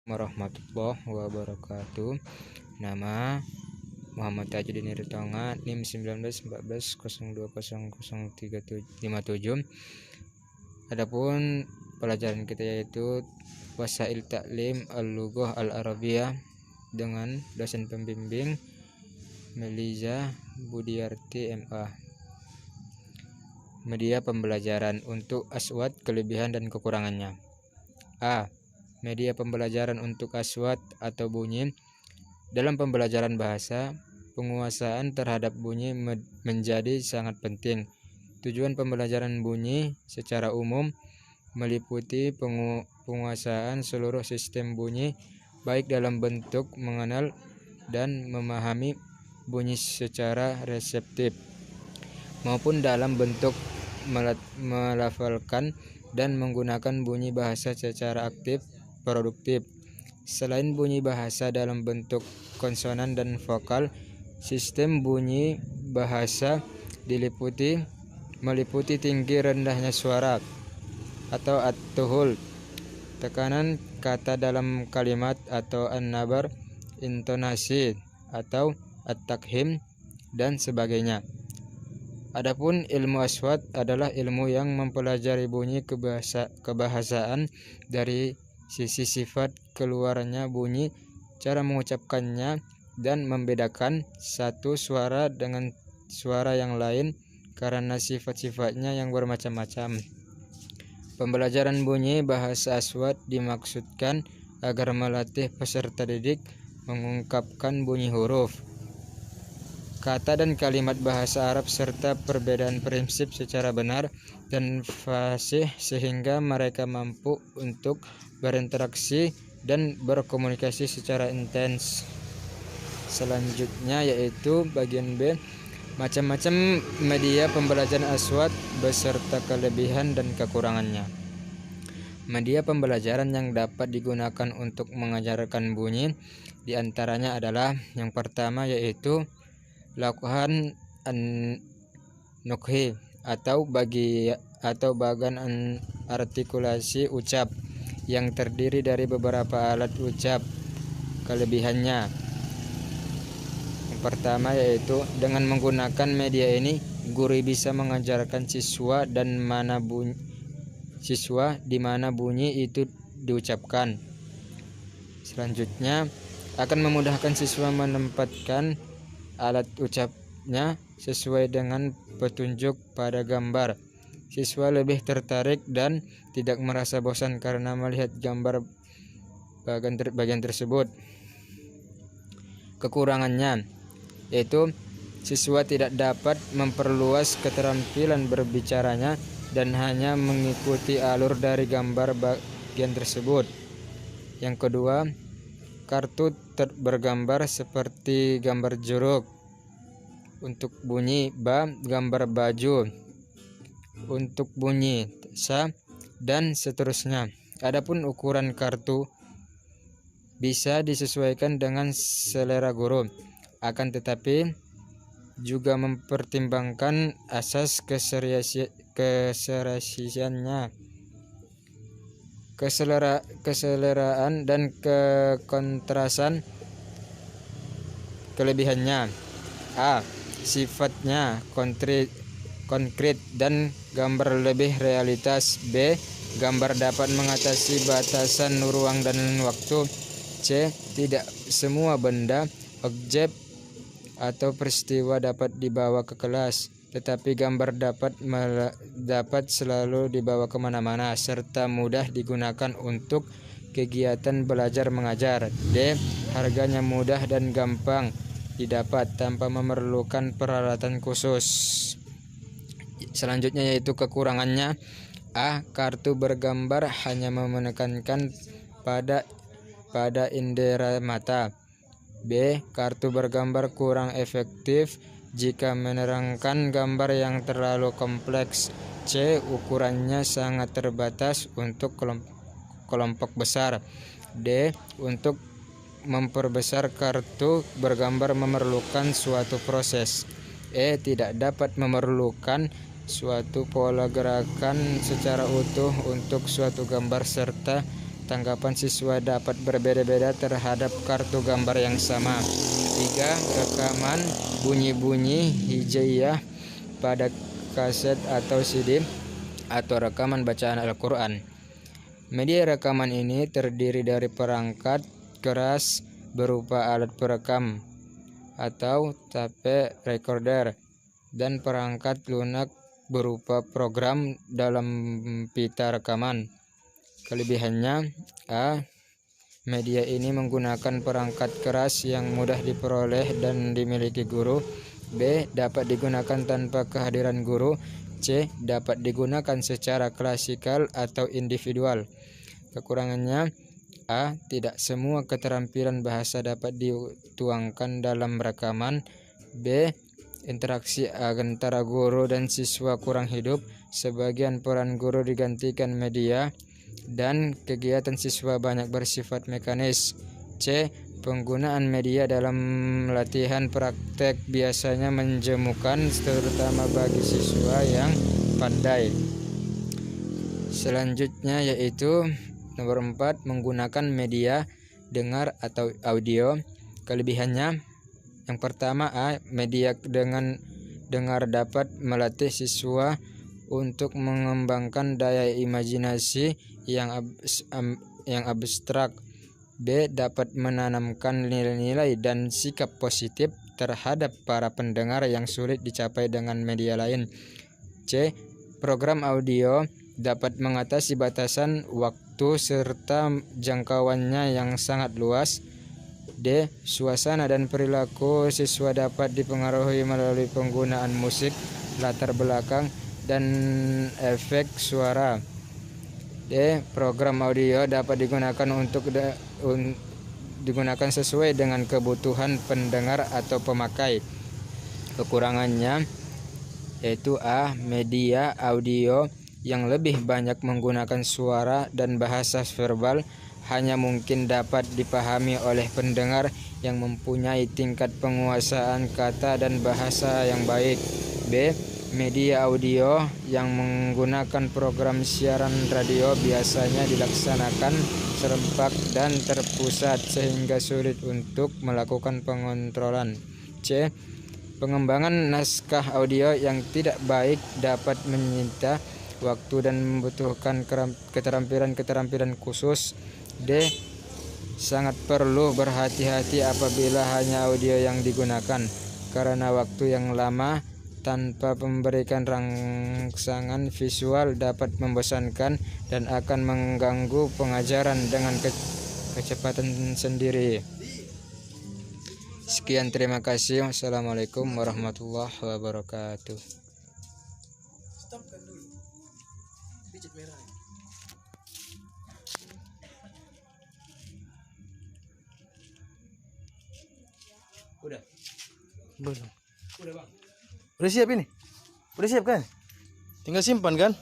Warahmatullahi wabarakatuh. Nama Muhammad Tajuddin Iritonga, NIM 191402003757. Adapun pelajaran kita yaitu Wasail Taklim Al-Lughah Al-Arabiyah dengan dosen pembimbing Meliza Budiarti MA. Media pembelajaran untuk aswad, kelebihan dan kekurangannya. A. Media pembelajaran untuk aswad atau bunyi. Dalam pembelajaran bahasa, penguasaan terhadap bunyi menjadi sangat penting. Tujuan pembelajaran bunyi secara umum meliputi penguasaan seluruh sistem bunyi, baik dalam bentuk mengenal dan memahami bunyi secara reseptif, maupun dalam bentuk melafalkan dan menggunakan bunyi bahasa secara aktif produktif. Selain bunyi bahasa dalam bentuk konsonan dan vokal, sistem bunyi bahasa meliputi tinggi rendahnya suara atau at-tuhul, tekanan kata dalam kalimat atau an-nabar, intonasi atau at-takhim dan sebagainya. Adapun ilmu aswad adalah ilmu yang mempelajari bunyi kebahasaan dari sisi sifat keluarnya bunyi, cara mengucapkannya, dan membedakan satu suara dengan suara yang lain karena sifat-sifatnya yang bermacam-macam. Pembelajaran bunyi bahasa aswad dimaksudkan agar melatih peserta didik mengungkapkan bunyi huruf, kata dan kalimat bahasa Arab serta perbedaan prinsip secara benar dan fasih sehingga mereka mampu untuk berinteraksi dan berkomunikasi secara intens. Selanjutnya yaitu bagian B, macam-macam media pembelajaran aswad beserta kelebihan dan kekurangannya. Media pembelajaran yang dapat digunakan untuk mengajarkan bunyi diantaranya adalah yang pertama yaitu lakukan an-nukhi atau bagan artikulasi ucap yang terdiri dari beberapa alat ucap. Kelebihannya yang pertama yaitu dengan menggunakan media ini guru bisa mengajarkan siswa di mana bunyi itu diucapkan. Selanjutnya akan memudahkan siswa menempatkan alat ucapnya sesuai dengan petunjuk pada gambar. Siswa lebih tertarik dan tidak merasa bosan karena melihat gambar bagian tersebut. Kekurangannya yaitu siswa tidak dapat memperluas keterampilan berbicaranya dan hanya mengikuti alur dari gambar bagian tersebut. Yang kedua, kartu bergambar seperti gambar jeruk untuk bunyi ba, gambar baju untuk bunyi sa, dan seterusnya. Adapun ukuran kartu bisa disesuaikan dengan selera guru, akan tetapi juga mempertimbangkan asas keseleraan dan kekontrasan. Kelebihannya: A. Sifatnya konkret dan gambar lebih realitas. B. Gambar dapat mengatasi batasan ruang dan waktu. C. Tidak semua benda, objek, atau peristiwa dapat dibawa ke kelas, tetapi gambar dapat selalu dibawa kemana-mana serta mudah digunakan untuk kegiatan belajar mengajar. D. Harganya mudah dan gampang didapat tanpa memerlukan peralatan khusus. Selanjutnya yaitu kekurangannya. A. Kartu bergambar hanya menekankan pada indera mata. B. Kartu bergambar kurang efektif jika menerangkan gambar yang terlalu kompleks. C. Ukurannya sangat terbatas untuk kelompok besar. D. Untuk memperbesar kartu bergambar memerlukan suatu proses. E. Tidak dapat memerlukan suatu pola gerakan secara utuh untuk suatu gambar serta tanggapan siswa dapat berbeda-beda terhadap kartu gambar yang sama. 3. Rekaman bunyi-bunyi hijaiyah pada kaset atau CD atau rekaman bacaan Al-Quran. Media rekaman ini terdiri dari perangkat keras berupa alat perekam atau tape recorder dan perangkat lunak berupa program dalam pita rekaman. Kelebihannya: A. Media ini menggunakan perangkat keras yang mudah diperoleh dan dimiliki guru. B. Dapat digunakan tanpa kehadiran guru. C. Dapat digunakan secara klasikal atau individual. Kekurangannya: A. Tidak semua keterampilan bahasa dapat dituangkan dalam rekaman. B. Interaksi antara guru dan siswa kurang hidup. Sebagian peran guru digantikan media dan kegiatan siswa banyak bersifat mekanis. C. Penggunaan media dalam latihan praktek biasanya menjemukan, terutama bagi siswa yang pandai. Selanjutnya yaitu nomor 4, menggunakan media dengar atau audio. Kelebihannya: yang pertama, A. Media dengan dengar dapat melatih siswa untuk mengembangkan daya imajinasi yang abstrak. B. Dapat menanamkan nilai-nilai dan sikap positif terhadap para pendengar yang sulit dicapai dengan media lain. C. Program audio dapat mengatasi batasan waktu serta jangkauannya yang sangat luas. D. Suasana dan perilaku siswa dapat dipengaruhi melalui penggunaan musik, latar belakang, dan efek suara. D. Program audio dapat digunakan sesuai dengan kebutuhan pendengar atau pemakai. Kekurangannya yaitu A. Media audio yang lebih banyak menggunakan suara dan bahasa verbal hanya mungkin dapat dipahami oleh pendengar yang mempunyai tingkat penguasaan kata dan bahasa yang baik. B. Media audio yang menggunakan program siaran radio biasanya dilaksanakan serempak dan terpusat sehingga sulit untuk melakukan pengontrolan. C. Pengembangan naskah audio yang tidak baik dapat menyita waktu dan membutuhkan keterampilan khusus. D. Sangat perlu berhati-hati apabila hanya audio yang digunakan, karena waktu yang lama tanpa memberikan rangsangan visual dapat membosankan dan akan mengganggu pengajaran dengan kecepatan sendiri. Sekian, terima kasih. Wassalamualaikum warahmatullahi wabarakatuh. Stopkan dulu. Pijat merah. Udah. Belum. Udah, Bang. Udah siap ini? Udah siap kan? Tinggal simpan kan?